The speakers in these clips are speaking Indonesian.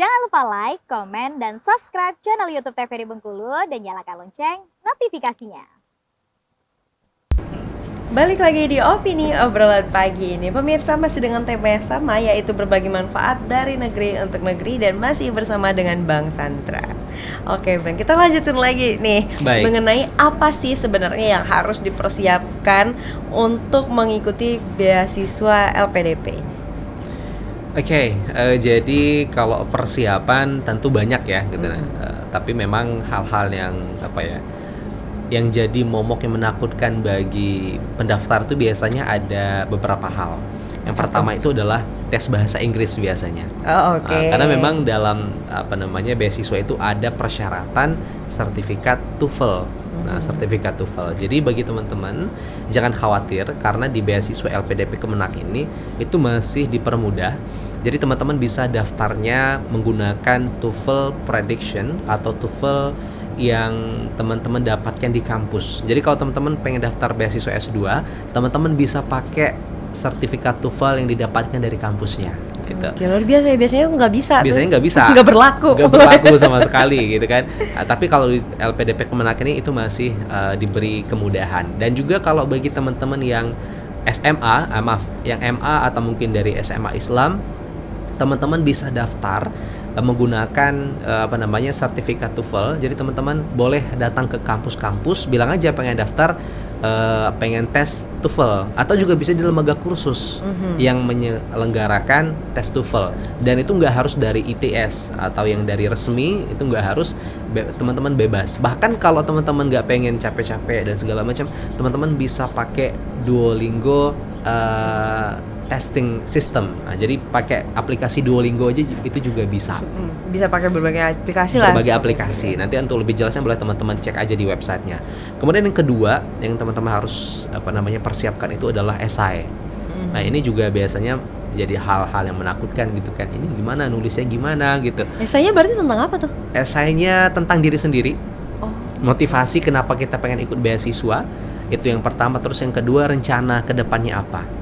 Jangan lupa like, komen, dan subscribe channel YouTube TVRI Bengkulu dan nyalakan lonceng notifikasinya. Balik lagi di Opini Obrolan Pagi ini. Pemirsa, masih dengan tema yang sama, yaitu berbagi manfaat dari negeri untuk negeri, dan masih bersama dengan Bang Sandra. Oke Bang, kita lanjutin lagi nih. Baik. Mengenai apa sih sebenarnya yang harus dipersiapkan untuk mengikuti beasiswa LPDP ini. Oke, jadi kalau persiapan tentu banyak ya gitu. Tapi memang hal-hal yang yang jadi momok yang menakutkan bagi pendaftar itu biasanya ada beberapa hal. Yang pertama itu adalah tes bahasa Inggris biasanya. Oh, oke. Karena memang dalam beasiswa itu ada persyaratan sertifikat TOEFL. Nah, sertifikat TOEFL. Jadi bagi teman-teman jangan khawatir karena di beasiswa LPDP Kemenak ini itu masih dipermudah. Jadi teman-teman bisa daftarnya menggunakan TOEFL Prediction atau TOEFL yang teman-teman dapatkan di kampus. Jadi kalau teman-teman pengen daftar beasiswa S2, teman-teman bisa pakai sertifikat TOEFL yang didapatkan dari kampusnya gitu. Oke, luar biasa ya, biasanya nggak bisa. Biasanya nggak bisa. Nggak berlaku. Nggak berlaku sama sekali gitu kan. Tapi kalau di LPDP Kemenak ini itu masih diberi kemudahan. Dan juga kalau bagi teman-teman yang SMA, yang MA atau mungkin dari SMA Islam, teman-teman bisa daftar menggunakan sertifikat TOEFL. Jadi teman-teman boleh datang ke kampus-kampus, bilang aja pengen daftar, pengen tes TOEFL, atau juga bisa di lembaga kursus yang menyelenggarakan tes TOEFL. Dan itu nggak harus dari ITS atau yang dari resmi, itu nggak harus, teman-teman bebas. Bahkan kalau teman-teman nggak pengen capek-capek dan segala macam, teman-teman bisa pakai Duolingo testing system. Nah, jadi pakai aplikasi Duolingo aja itu juga bisa. Bisa pakai berbagai aplikasi lah. Berbagai aplikasi. Nanti untuk lebih jelasnya boleh teman-teman cek aja di websitenya. Kemudian yang kedua yang teman-teman harus persiapkan itu adalah esai. Nah, ini juga biasanya jadi hal-hal yang menakutkan gitu kan. Ini gimana nulisnya gimana gitu. Esainya berarti tentang apa tuh? Esainya tentang diri sendiri. Oh. Motivasi kenapa kita pengen ikut beasiswa. Itu yang pertama. Terus yang kedua, rencana ke depannya apa.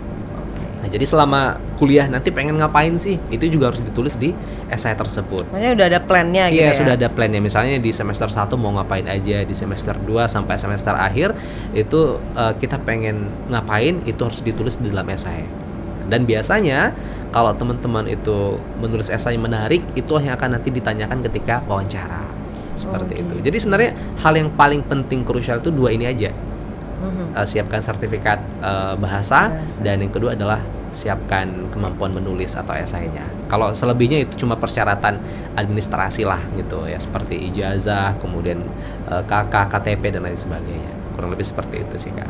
Nah, jadi selama kuliah nanti pengen ngapain sih? Itu juga harus ditulis di esai tersebut. Maksudnya udah ada plannya gitu ya? Iya, sudah ada plannya. Misalnya di semester 1 mau ngapain aja, di semester 2 sampai semester akhir itu kita pengen ngapain, itu harus ditulis di dalam esai. Dan biasanya kalau teman-teman itu menulis esai menarik, itu yang akan nanti ditanyakan ketika wawancara. Seperti itu. Jadi sebenarnya hal yang paling penting krusial itu dua ini aja. Siapkan sertifikat bahasa, dan yang kedua adalah siapkan kemampuan menulis atau esainya. Kalau selebihnya itu cuma persyaratan administrasi lah gitu ya, seperti ijazah, kemudian KK, KTP dan lain sebagainya. Kurang lebih seperti itu sih Kak.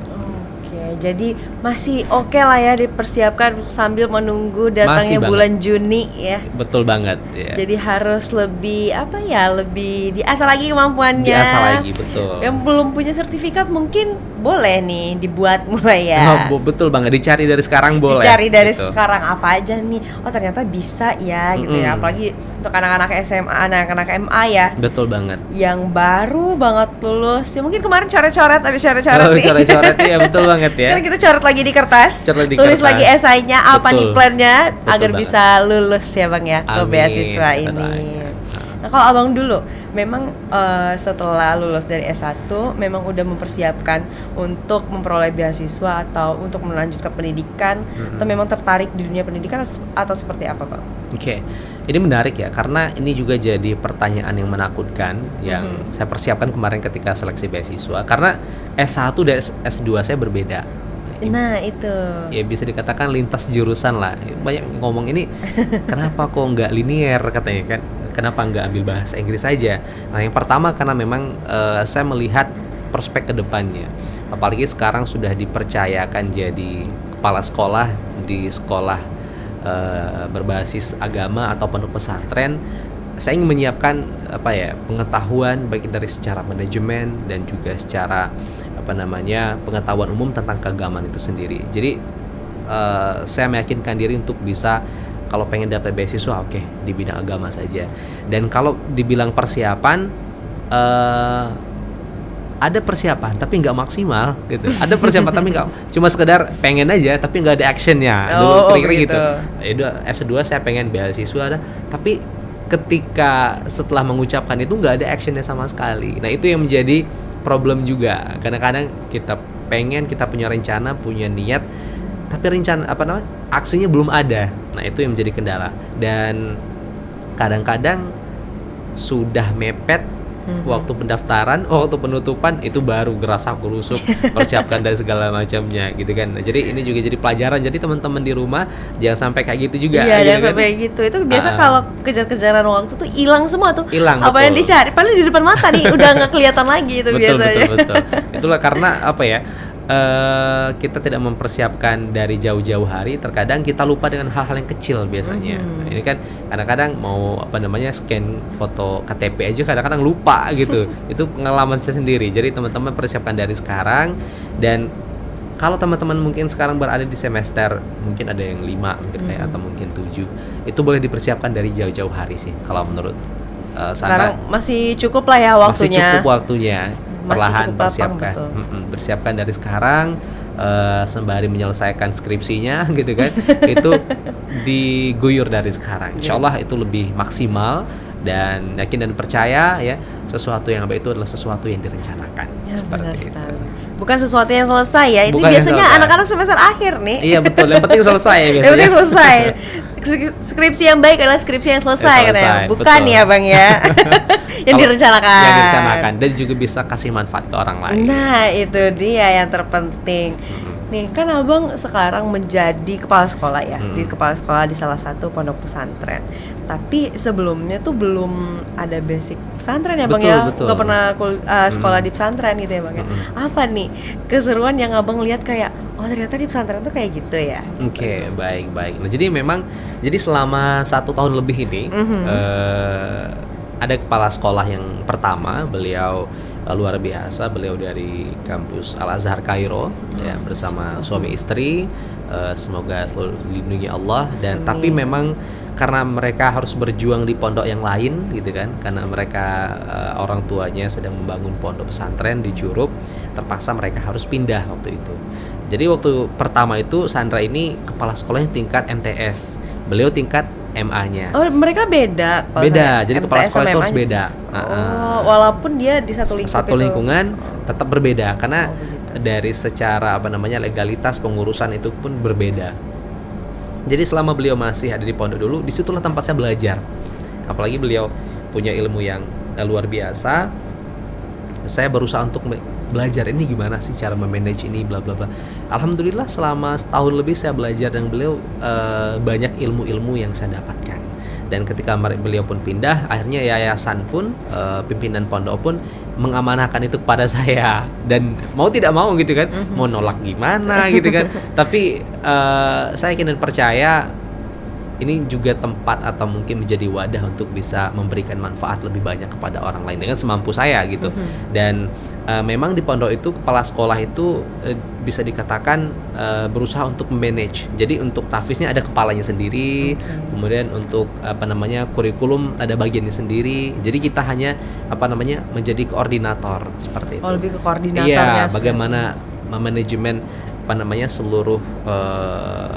Oke, jadi masih oke lah ya dipersiapkan sambil menunggu datangnya bulan Juni ya. Betul banget ya. Jadi harus lebih lebih diasah lagi kemampuannya. Diasah lagi, betul. Yang belum punya sertifikat mungkin boleh nih dibuat mulai ya. Betul banget, dicari dari sekarang boleh. Dicari dari gitu. sekarang apa aja nih. Oh ternyata bisa ya gitu ya. Apalagi untuk anak-anak SMA, anak-anak MA ya. Betul banget. Yang baru banget lulus. Ya mungkin kemarin coret-coret, tapi coret-coret nih. Coret-coret ya, betul banget ya. Sekarang kita coret lagi di kertas. Tulis lagi esainya, apa nih plannya agar banget. bisa lulus ya Bang ya ke beasiswa ini. Nah kalau Abang dulu memang setelah lulus dari S1 memang udah mempersiapkan untuk memperoleh beasiswa atau untuk melanjutkan pendidikan, atau memang tertarik di dunia pendidikan atau seperti apa Bang? Oke, ini menarik ya, karena ini juga jadi pertanyaan yang menakutkan yang saya persiapkan kemarin ketika seleksi beasiswa. Karena S1 dan S2 saya berbeda. Nah itu ya bisa dikatakan lintas jurusan lah. Banyak ngomong ini kenapa kok nggak linear katanya kan, kenapa nggak ambil bahasa Inggris saja. Nah yang pertama karena memang saya melihat prospek ke depannya, apalagi sekarang sudah dipercayakan jadi kepala sekolah di sekolah berbasis agama atau pondok pesantren. Saya ingin menyiapkan pengetahuan baik dari secara manajemen dan juga secara pengetahuan umum tentang keagamaan itu sendiri. Jadi saya meyakinkan diri untuk bisa, kalau pengen dapat beasiswa di bidang agama saja. Dan kalau dibilang persiapan, ada persiapan tapi nggak maksimal gitu. Ada persiapan tapi nggak, cuma sekedar pengen aja tapi nggak ada actionnya. Dulu kira-kira gitu. S2 saya pengen beasiswa tapi ketika setelah mengucapkan itu nggak ada actionnya sama sekali. Nah, itu yang menjadi problem juga. Kadang-kadang kita punya rencana, punya niat, tapi aksinya belum ada. Nah, itu yang menjadi kendala. Dan kadang-kadang sudah mepet waktu pendaftaran, waktu penutupan itu baru gerasa gerusuk persiapkan dan segala macamnya gitu kan. Jadi ini juga jadi pelajaran. Jadi teman-teman di rumah jangan sampai kayak gitu juga. Iya, gitu jangan sampai gitu. Itu biasa kalau kejar-kejaran waktu tuh hilang semua tuh. Hilang, apa betul. yang dicari paling di depan mata nih udah nggak kelihatan lagi itu biasanya. Betul. Itulah karena kita tidak mempersiapkan dari jauh-jauh hari, terkadang kita lupa dengan hal-hal yang kecil biasanya. Ini kan kadang-kadang mau scan foto KTP aja kadang-kadang lupa gitu. Itu pengalaman saya sendiri. Jadi teman-teman persiapkan dari sekarang. Dan kalau teman-teman mungkin sekarang berada di semester, mungkin ada yang 5 mungkin atau mungkin 7, itu boleh dipersiapkan dari jauh-jauh hari sih kalau menurut Sekarang masih cukup lah ya waktunya. Masih cukup waktunya. Perlahan persiapkan, bersiapkan dari sekarang, sembari menyelesaikan skripsinya gitu kan. Itu diguyur dari sekarang. Insya Allah itu lebih maksimal, dan yakin dan percaya ya, sesuatu yang baik itu adalah sesuatu yang direncanakan. Ya, seperti itu. Bukan sesuatu yang selesai ya. Itu Bukan biasanya anak-anak semester akhir nih. Iya betul, yang penting selesai ya biasanya. Yang penting selesai. Skripsi yang baik adalah skripsi yang selesai katanya. Bukan betul. ya Bang ya. Yang direncanakan. Yang direncanakan dan juga bisa kasih manfaat ke orang lain. Nah, itu dia yang terpenting. Nih, kan Abang sekarang menjadi kepala sekolah ya, di kepala sekolah di salah satu pondok pesantren. Tapi sebelumnya tuh belum ada basic pesantren ya Bang ya? Betul. Nggak pernah sekolah di pesantren gitu ya Bang ya? Apa nih keseruan yang Abang lihat kayak, oh ternyata di pesantren tuh kayak gitu ya? Oke, baik. Nah, jadi selama 1 tahun lebih ini ada kepala sekolah yang pertama, beliau luar biasa, beliau dari kampus Al-Azhar Kairo ya, bersama suami istri, semoga selalu dilindungi Allah. Dan tapi memang karena mereka harus berjuang di pondok yang lain gitu kan, karena mereka orang tuanya sedang membangun pondok pesantren di Curup, terpaksa mereka harus pindah waktu itu. Jadi waktu pertama itu Sandra ini kepala sekolahnya tingkat MTS, beliau tingkat MA-nya. Oh, mereka beda. Beda. Jadi kepala MTS sekolah itu harus MA-nya. beda. Walaupun dia di satu lingkungan tetap berbeda karena dari secara legalitas pengurusan itu pun berbeda. Jadi selama beliau masih ada di pondok dulu, disitulah tempat saya belajar. Apalagi beliau punya ilmu yang luar biasa. Saya berusaha untuk belajar ini gimana sih cara memanage ini bla bla bla. Alhamdulillah selama setahun lebih saya belajar dan beliau banyak ilmu-ilmu yang saya dapatkan. Dan ketika beliau pun pindah, akhirnya yayasan pun pimpinan pondok pun mengamanahkan itu kepada saya. Dan mau tidak mau gitu kan, mau nolak gimana gitu kan. Tapi saya yakin dan percaya ini juga tempat atau mungkin menjadi wadah untuk bisa memberikan manfaat lebih banyak kepada orang lain dengan semampu saya gitu. Dan memang di pondok itu kepala sekolah itu bisa dikatakan berusaha untuk manage. Jadi untuk tahfiznya ada kepalanya sendiri, kemudian untuk kurikulum ada bagiannya sendiri. Jadi kita hanya menjadi koordinator seperti itu. Oh, lebih ke koordinatornya. Iya, bagaimana manajemen seluruh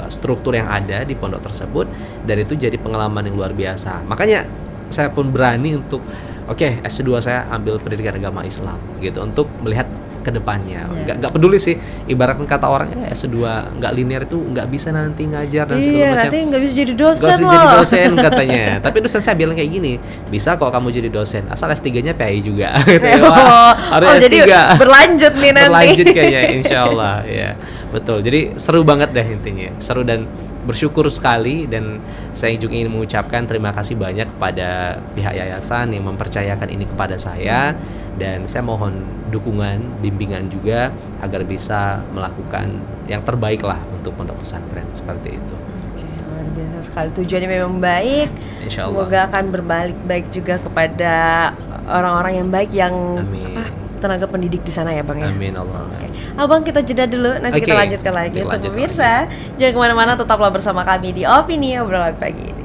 struktur yang ada di pondok tersebut, dan itu jadi pengalaman yang luar biasa. Makanya saya pun berani untuk S2 saya ambil pendidikan agama Islam gitu, untuk melihat ke depannya. Nggak peduli sih, ibaratkan kata orang S2 nggak linear itu nggak bisa nanti ngajar dan segala macam. Nanti nggak bisa jadi dosen loh. Jadi dosen katanya. Tapi dosen saya bilang kayak gini, bisa kok kamu jadi dosen asal S3-nya PAI juga. Harus S3. Jadi berlanjut nih nanti. Berlanjut kayaknya, insyaallah ya. Betul. Jadi seru banget deh intinya. Seru dan bersyukur sekali, dan saya juga ingin mengucapkan terima kasih banyak kepada pihak yayasan yang mempercayakan ini kepada saya, dan saya mohon dukungan, bimbingan juga agar bisa melakukan yang terbaik lah untuk pondok pesantren seperti itu. Oke, luar biasa sekali, tujuannya memang baik. Insyaallah. Semoga akan berbalik baik juga kepada orang-orang yang baik yang tenaga pendidik di sana ya Bang ya. Amin Allah. Oke. Abang kita jeda dulu, nanti kita lanjutkan lagi. Untuk pemirsa, jangan kemana-mana, tetaplah bersama kami di Opini Obrolan Pagi ini.